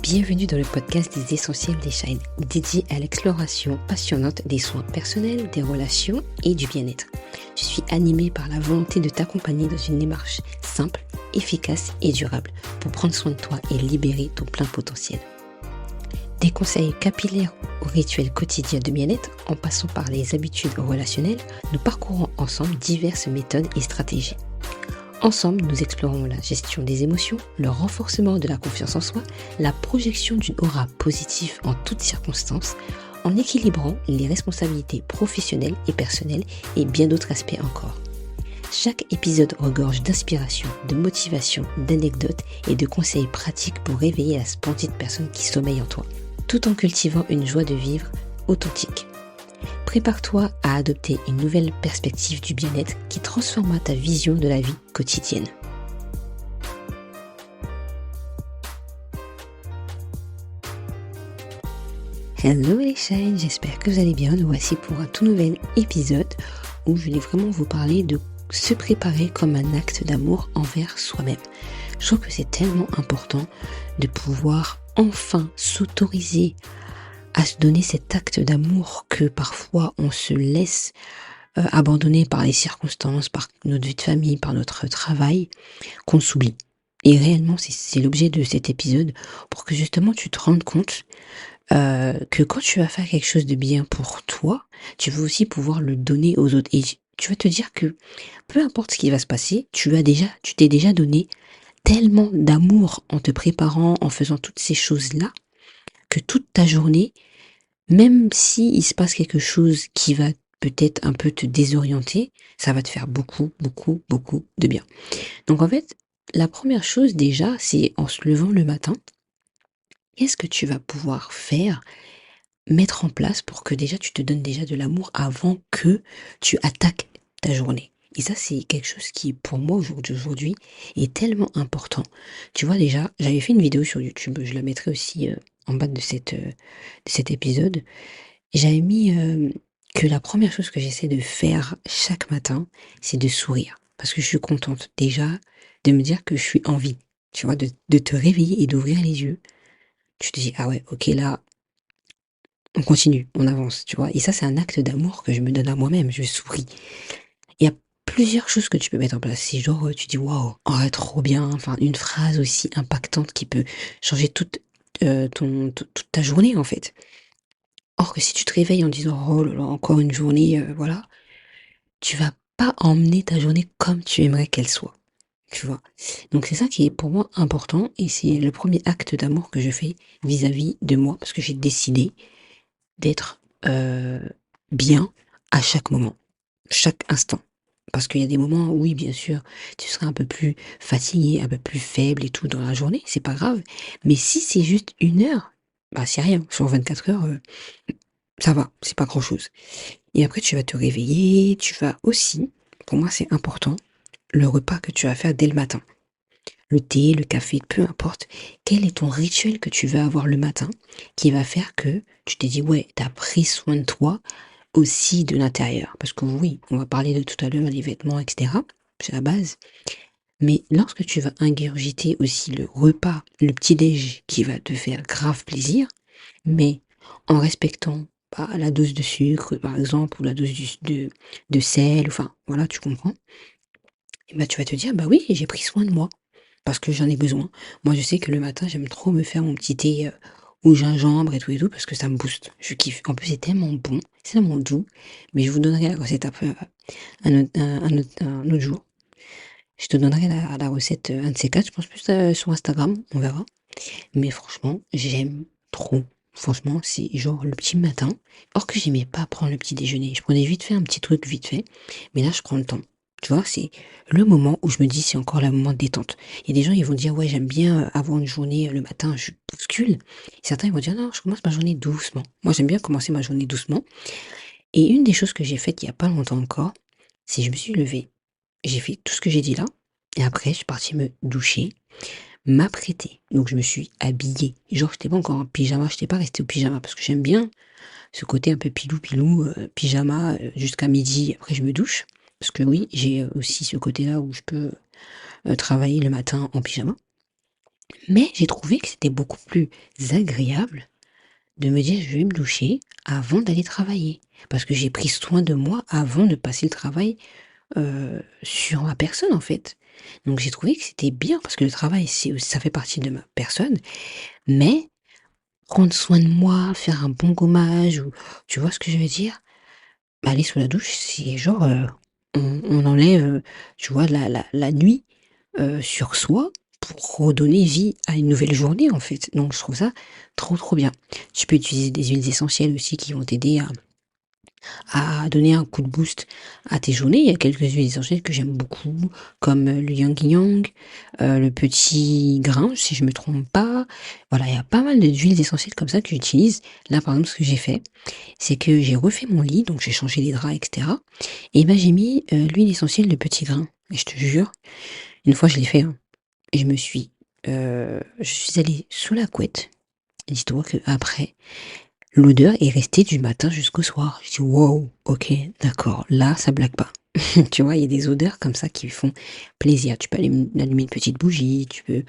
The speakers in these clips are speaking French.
Bienvenue dans le podcast des Essentiels des Shine, dédié à l'exploration passionnante des soins personnels, des relations et du bien-être. Je suis animée par la volonté de t'accompagner dans une démarche simple, efficace et durable pour prendre soin de toi et libérer ton plein potentiel. Des conseils capillaires aux rituels quotidiens de bien-être, en passant par les habitudes relationnelles, nous parcourons ensemble diverses méthodes et stratégies. Ensemble, nous explorons la gestion des émotions, le renforcement de la confiance en soi, la projection d'une aura positive en toutes circonstances, en équilibrant les responsabilités professionnelles et personnelles et bien d'autres aspects encore. Chaque épisode regorge d'inspiration, de motivation, d'anecdotes et de conseils pratiques pour réveiller la splendide personne qui sommeille en toi, tout en cultivant une joie de vivre authentique. Prépare-toi à adopter une nouvelle perspective du bien-être qui transformera ta vision de la vie quotidienne. Hello les shine, j'espère que vous allez bien. Nous voici pour un tout nouvel épisode où je vais vraiment vous parler de se préparer comme un acte d'amour envers soi-même. Je trouve que c'est tellement important de pouvoir enfin s'autoriser à se donner cet acte d'amour que parfois on se laisse abandonner par les circonstances, par notre vie de famille, par notre travail, qu'on s'oublie. Et réellement, c'est l'objet de cet épisode pour que justement tu te rendes compte que quand tu vas faire quelque chose de bien pour toi, tu veux aussi pouvoir le donner aux autres. Et tu vas te dire que peu importe ce qui va se passer, tu t'es déjà donné tellement d'amour en te préparant, en faisant toutes ces choses-là, que toute ta journée, même si il se passe quelque chose qui va peut-être un peu te désorienter, ça va te faire beaucoup, beaucoup, beaucoup de bien. Donc en fait, la première chose déjà, c'est en se levant le matin, qu'est-ce que tu vas pouvoir faire, mettre en place pour que déjà tu te donnes déjà de l'amour avant que tu attaques ta journée. Et ça, c'est quelque chose qui, pour moi, aujourd'hui, est tellement important. Tu vois, déjà, j'avais fait une vidéo sur YouTube, je la mettrai aussi en bas de cet épisode. J'avais mis que la première chose que j'essaie de faire chaque matin, c'est de sourire. Parce que je suis contente déjà de me dire que je suis en vie. Tu vois, de te réveiller et d'ouvrir les yeux. Tu te dis, ah ouais, ok, là, on continue, on avance, tu vois. Et ça, c'est un acte d'amour que je me donne à moi-même. Je souris. Il y a plusieurs choses que tu peux mettre en place. C'est genre, tu dis, waouh, oh, trop bien. Enfin, une phrase aussi impactante qui peut changer toute ta journée, en fait. Or que si tu te réveilles en disant, oh là là, encore une journée, voilà, tu vas pas emmener ta journée comme tu aimerais qu'elle soit. Tu vois. Donc c'est ça qui est pour moi important et c'est le premier acte d'amour que je fais vis-à-vis de moi parce que j'ai décidé d'être bien à chaque moment, chaque instant. Parce qu'il y a des moments où, oui, bien sûr, tu seras un peu plus fatigué, un peu plus faible et tout dans la journée, c'est pas grave. Mais si c'est juste une heure, bah c'est rien. Sur 24 heures, ça va, c'est pas grand-chose. Et après, tu vas te réveiller, tu vas aussi, pour moi c'est important, le repas que tu vas faire dès le matin. Le thé, le café, peu importe. Quel est ton rituel que tu vas avoir le matin qui va faire que tu t'es dit, ouais, t'as pris soin de toi aussi de l'intérieur. Parce que oui, on va parler de tout à l'heure, les vêtements, etc. C'est la base. Mais lorsque tu vas ingurgiter aussi le repas, le petit-déj qui va te faire grave plaisir, mais en respectant la dose de sucre, par exemple, ou la dose de sel, enfin, voilà, tu comprends. Et bah, tu vas te dire, bah oui, j'ai pris soin de moi, parce que j'en ai besoin. Moi, je sais que le matin, j'aime trop me faire mon petit thé au gingembre et tout, parce que ça me booste. Je kiffe. En plus, c'est tellement bon, c'est tellement doux. Mais je vous donnerai la recette après, un autre jour. Je te donnerai la recette, un de ces quatre, je pense plus sur Instagram, on verra. Mais franchement, j'aime trop. Franchement, c'est genre le petit matin. Or que j'aimais pas prendre le petit déjeuner. Je prenais vite fait un petit truc vite fait. Mais là, je prends le temps. Tu vois, c'est le moment où je me dis c'est encore le moment de détente. Il y a des gens, ils vont dire ouais, j'aime bien avoir une journée le matin, je bouscule. Certains, ils vont dire non, je commence ma journée doucement. Moi, j'aime bien commencer ma journée doucement. Et une des choses que j'ai faites il y a pas longtemps encore, c'est je me suis levée. J'ai fait tout ce que j'ai dit là. Et après, je suis partie me doucher, m'apprêter. Donc je me suis habillée. Genre, j'étais pas encore en pyjama, j'étais pas restée au pyjama parce que j'aime bien ce côté un peu pilou, pyjama jusqu'à midi. Après, je me douche. Parce que oui, j'ai aussi ce côté-là où je peux travailler le matin en pyjama. Mais j'ai trouvé que c'était beaucoup plus agréable de me dire: «Je vais me doucher avant d'aller travailler». Parce que j'ai pris soin de moi avant de passer le travail, sur ma personne, en fait. Donc j'ai trouvé que c'était bien parce que le travail, ça fait partie de ma personne, mais prendre soin de moi, faire un bon gommage ou tu vois ce que je veux dire? Aller sous la douche, c'est genre, on enlève, tu vois, la nuit, sur soi pour redonner vie à une nouvelle journée, en fait. Donc je trouve ça trop, trop bien. Tu peux utiliser des huiles essentielles aussi qui vont t'aider à donner un coup de boost à tes journées. Il y a quelques huiles essentielles que j'aime beaucoup, comme le Yang Yang, le petit grain, si je me trompe pas. Voilà, il y a pas mal d'huiles essentielles comme ça que j'utilise. Là, par exemple, ce que j'ai fait, c'est que j'ai refait mon lit, donc j'ai changé les draps, etc. Et ben j'ai mis l'huile essentielle de petit grain. Et je te jure, une fois je l'ai fait, hein, et je suis allée sous la couette. Et dis-toi que après, l'odeur est restée du matin jusqu'au soir. Je dis wow, ok, d'accord, là ça blague pas. Tu vois, il y a des odeurs comme ça qui font plaisir. Tu peux allumer une petite bougie, tu peux,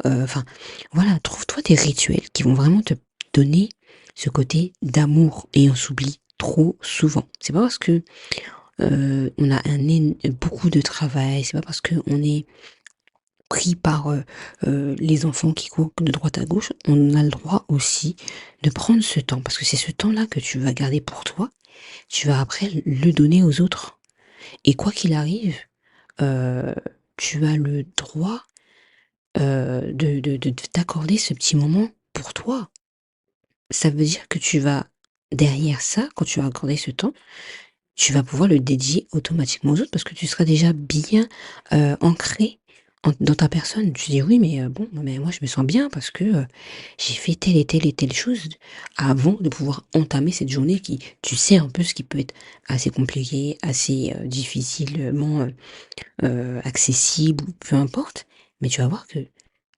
enfin, voilà, trouve-toi des rituels qui vont vraiment te donner ce côté d'amour et on s'oublie trop souvent. C'est pas parce que on a beaucoup de travail, c'est pas parce qu'on est pris par, les enfants qui courent de droite à gauche, on a le droit aussi de prendre ce temps. Parce que c'est ce temps-là que tu vas garder pour toi, tu vas après le donner aux autres. Et quoi qu'il arrive, heu, tu as le droit, de t'accorder ce petit moment pour toi. Ça veut dire que tu vas derrière ça, quand tu vas accorder ce temps, tu vas pouvoir le dédier automatiquement aux autres parce que tu seras déjà bien, ancré dans ta personne. Tu dis: «Oui, mais bon, mais moi je me sens bien parce que, j'ai fait telle et telle chose avant de pouvoir entamer cette journée qui» tu sais un peu ce qui peut être assez compliqué, assez, difficilement, accessible ou peu importe, mais tu vas voir que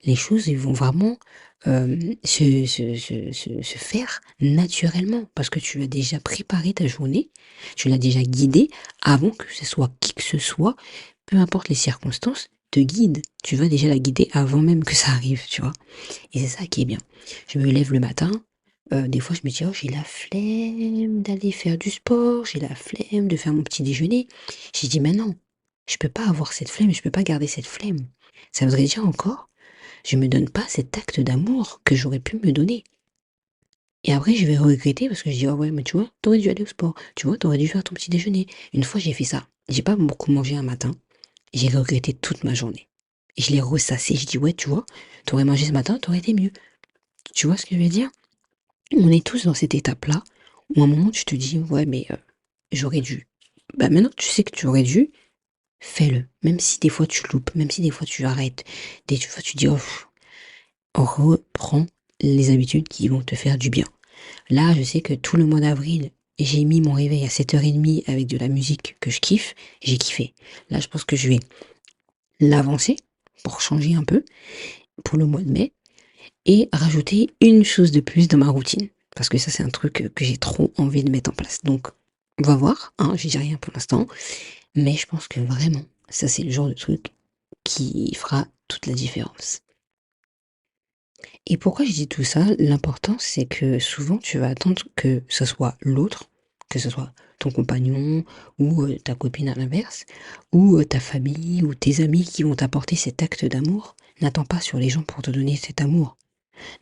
les choses, ils vont vraiment, se faire naturellement parce que tu as déjà préparé ta journée, tu l'as déjà guidée avant que ce soit qui que ce soit, peu importe les circonstances, te guide. Tu vas déjà la guider avant même que ça arrive, tu vois? Et c'est ça qui est bien. Je me lève le matin, des fois je me dis: «Oh j'ai la flemme d'aller faire du sport, j'ai la flemme de faire mon petit déjeuner». J'ai dit: «Mais non, je peux pas avoir cette flemme, je peux pas garder cette flemme». Ça voudrait dire encore, je me donne pas cet acte d'amour que j'aurais pu me donner. Et après je vais regretter parce que je dis: «Ah ouais, mais tu vois, tu aurais dû aller au sport, tu vois, tu aurais dû faire ton petit déjeuner». Une fois j'ai fait ça, j'ai pas beaucoup mangé un matin, j'ai regretté toute ma journée. Et je l'ai ressassé, je dis: «Ouais, tu vois, tu aurais mangé ce matin, tu aurais été mieux». Tu vois ce que je veux dire? On est tous dans cette étape-là, où à un moment tu te dis: «Ouais, mais j'aurais dû». Bah, maintenant que tu sais que tu aurais dû, fais-le. Même si des fois tu loupes, même si des fois tu arrêtes, des fois tu dis: «Oh, reprends les habitudes qui vont te faire du bien». Là, je sais que tout le mois d'avril, j'ai mis mon réveil à 7h30 avec de la musique que je kiffe, j'ai kiffé. Là, je pense que je vais l'avancer pour changer un peu pour le mois de mai et rajouter une chose de plus dans ma routine. Parce que ça, c'est un truc que j'ai trop envie de mettre en place. Donc, on va voir, hein, je dis rien pour l'instant, mais je pense que vraiment, ça, c'est le genre de truc qui fera toute la différence. Et pourquoi je dis tout ça? L'important, c'est que souvent, tu vas attendre que ce soit l'autre, que ce soit ton compagnon ou ta copine à l'inverse, ou ta famille ou tes amis qui vont t'apporter cet acte d'amour. N'attends pas sur les gens pour te donner cet amour.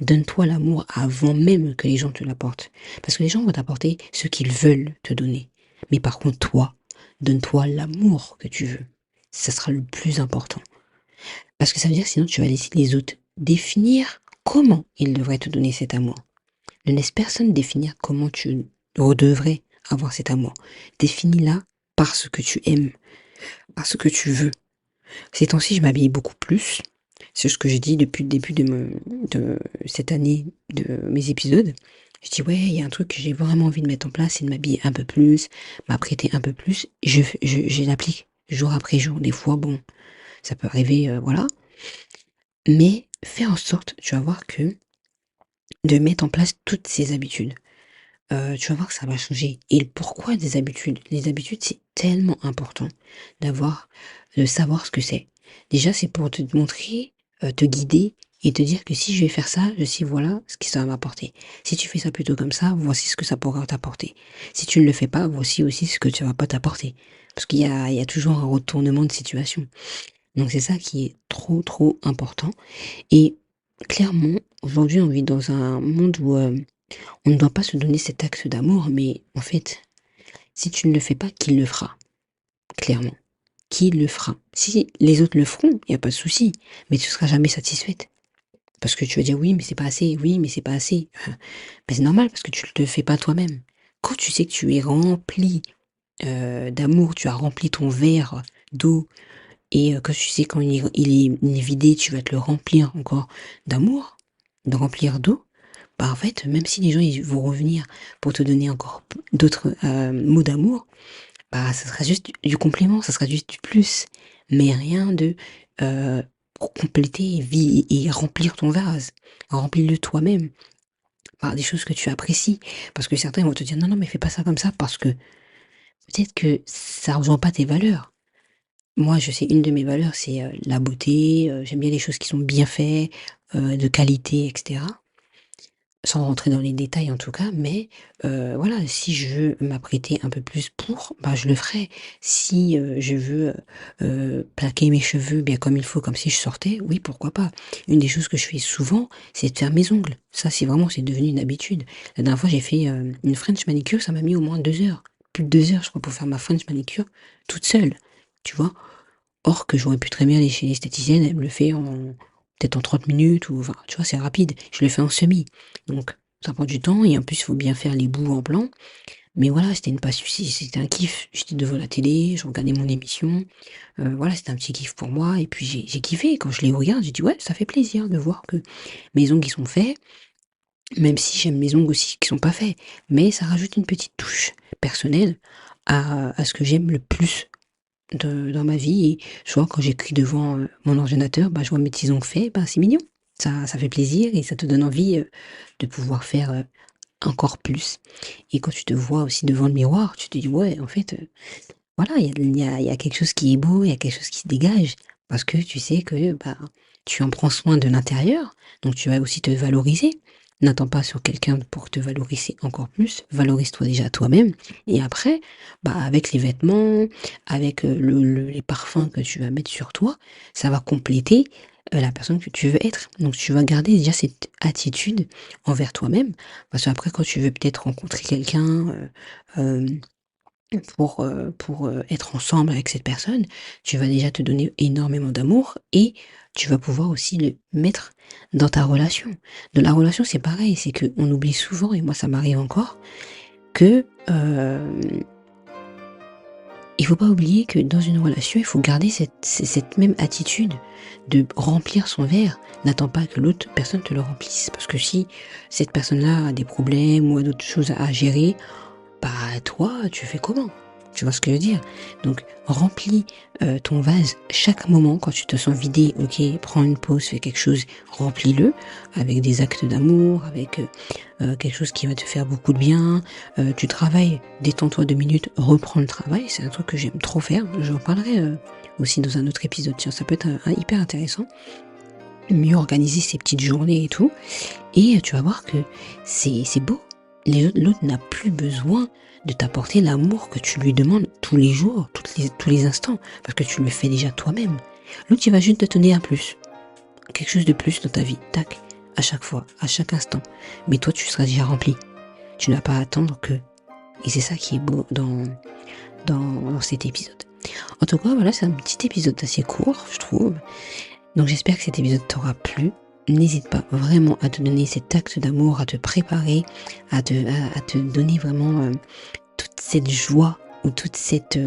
Donne-toi l'amour avant même que les gens te l'apportent. Parce que les gens vont t'apporter ce qu'ils veulent te donner. Mais par contre, toi, donne-toi l'amour que tu veux. Ça sera le plus important. Parce que ça veut dire sinon tu vas laisser les autres définir comment ils devraient te donner cet amour. Ne laisse personne définir comment tu devrais avoir cet amour. Définis-la par ce que tu aimes, par ce que tu veux. Ces temps-ci, je m'habille beaucoup plus. C'est ce que j'ai dit depuis le début de cette année de mes épisodes. Je dis ouais, il y a un truc que j'ai vraiment envie de mettre en place, c'est de m'habiller un peu plus, m'apprêter un peu plus. Je l'applique jour après jour. Des fois, bon, ça peut arriver, voilà. Mais fais en sorte, tu vas voir que de mettre en place toutes ces habitudes, tu vas voir que ça va changer. Et le pourquoi des habitudes? Les habitudes, c'est tellement important de savoir ce que c'est. Déjà, c'est pour te montrer, te guider et te dire que si je vais faire ça, je sais voilà ce que ça va m'apporter. Si tu fais ça plutôt comme ça, voici ce que ça pourra t'apporter. Si tu ne le fais pas, voici aussi ce que ça va pas t'apporter. Parce qu'il y a toujours un retournement de situation. Donc c'est ça qui est trop trop important. Et clairement, aujourd'hui on vit dans un monde où on ne doit pas se donner cet acte d'amour, mais en fait, si tu ne le fais pas, qui le fera? Clairement. Qui le fera? Si les autres le feront, il n'y a pas de souci, mais tu seras jamais satisfaite. Parce que tu vas dire oui, mais c'est pas assez, oui, mais c'est pas assez. Ben, c'est normal parce que tu ne te le fais pas toi-même. Quand tu sais que tu es rempli d'amour, tu as rempli ton verre d'eau, et que tu sais quand il est vidé, tu vas te le remplir encore d'amour, de remplir d'eau, bah en fait, même si les gens ils vont revenir pour te donner encore d'autres mots d'amour, bah ça sera juste du complément, ça sera juste du plus, mais rien de pour compléter et remplir ton vase. Remplis-le toi-même par des choses que tu apprécies. Parce que certains vont te dire non, non, mais fais pas ça comme ça parce que peut-être que ça rejoint pas tes valeurs. Moi, je sais, une de mes valeurs, c'est la beauté. J'aime bien les choses qui sont bien faites, de qualité, etc. Sans rentrer dans les détails en tout cas, mais voilà, si je veux m'apprêter un peu plus pour, bah, je le ferai. Si, je veux, plaquer mes cheveux bien comme il faut, comme si je sortais, oui, pourquoi pas. Une des choses que je fais souvent, c'est de faire mes ongles. Ça, c'est devenu une habitude. La dernière fois, j'ai fait, une French manicure, ça m'a mis au moins 2 heures. Plus de 2 heures, je crois, pour faire ma French manicure toute seule, tu vois? Or que j'aurais pu très bien aller chez l'esthéticienne, elle me le fait en peut-être en 30 minutes ou enfin, tu vois, c'est rapide. Je le fais en semi. Donc ça prend du temps et en plus, il faut bien faire les bouts en blanc. Mais voilà, c'était une passion, c'était un kiff. J'étais devant la télé, je regardais mon émission. Voilà, c'était un petit kiff pour moi et puis j'ai kiffé. Quand je les regarde, j'ai dit: «Ouais, ça fait plaisir de voir que mes ongles, ils sont faits», même si j'aime mes ongles aussi qui sont pas faits. Mais ça rajoute une petite touche personnelle à ce que j'aime le plus dans ma vie et je vois quand j'écris devant, mon ordinateur, bah, je vois mes petits ongles faits, bah, c'est mignon. Ça fait plaisir et ça te donne envie, de pouvoir faire, encore plus et quand tu te vois aussi devant le miroir, tu te dis: «Ouais, en fait, voilà, il y a quelque chose qui est beau, il y a quelque chose qui se dégage». Parce que tu sais que, bah, tu en prends soin de l'intérieur, donc tu vas aussi te valoriser. N'attends pas sur quelqu'un pour te valoriser encore plus, valorise-toi déjà toi-même et après, bah, avec les vêtements, avec, les parfums que tu vas mettre sur toi, ça va compléter, la personne que tu veux être. Donc tu vas garder déjà cette attitude envers toi-même, parce qu'après quand tu veux peut-être rencontrer quelqu'un, pour être ensemble avec cette personne, tu vas déjà te donner énormément d'amour et tu vas pouvoir aussi le mettre dans ta relation. Dans la relation, c'est pareil, c'est qu'on oublie souvent, et moi ça m'arrive encore, que il faut pas oublier que dans une relation, il faut garder cette même attitude de remplir son verre. N'attends pas que l'autre personne te le remplisse. Parce que si cette personne-là a des problèmes ou a d'autres choses à gérer, bah, toi, tu fais comment? Tu vois ce que je veux dire? Donc remplis, ton vase chaque moment quand tu te sens vidé, OK, prends une pause, fais quelque chose, remplis-le avec des actes d'amour, avec, quelque chose qui va te faire beaucoup de bien. Tu travailles, détends-toi 2 minutes, reprends le travail. C'est un truc que j'aime trop faire. J'en parlerai, aussi dans un autre épisode. Tiens, ça peut être un hyper intéressant. Mieux organiser ses petites journées et tout et tu vas voir que c'est beau. L'autre n'a plus besoin de t'apporter l'amour que tu lui demandes tous les jours, tous les instants, parce que tu le fais déjà toi-même. L'autre, il va juste te donner un plus, quelque chose de plus dans ta vie, tac, à chaque fois, à chaque instant. Mais toi, tu seras déjà rempli. Tu n'as pas à attendre que. Et c'est ça qui est beau dans cet épisode. En tout cas, voilà, c'est un petit épisode assez court, je trouve. Donc j'espère que cet épisode t'aura plu. N'hésite pas vraiment à te donner cet acte d'amour, à te préparer, à te donner vraiment toute cette joie ou toute cet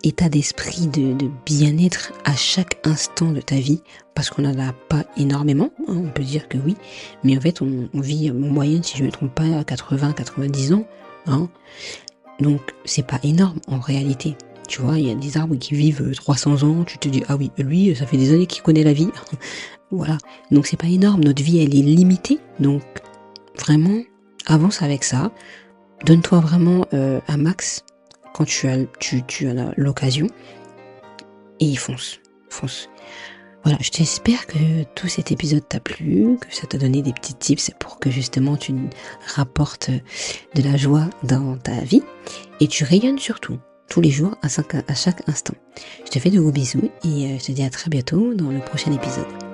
état d'esprit de bien-être à chaque instant de ta vie, parce qu'on n'en a pas énormément, hein, on peut dire que oui, mais en fait on vit en moyenne, si je ne me trompe pas, à 80-90 ans, hein, donc c'est pas énorme en réalité. Tu vois, il y a des arbres qui vivent 300 ans, tu te dis, ah oui, lui, ça fait des années qu'il connaît la vie. Voilà. Donc c'est pas énorme, notre vie, elle est limitée. Donc vraiment, avance avec ça. Donne-toi vraiment un max quand tu as l'occasion. Et fonce. Fonce. Voilà, je t'espère que tout cet épisode t'a plu, que ça t'a donné des petits tips pour que justement tu rapportes de la joie dans ta vie et tu rayonnes surtout, tous les jours, à chaque instant. Je te fais de gros bisous et je te dis à très bientôt dans le prochain épisode.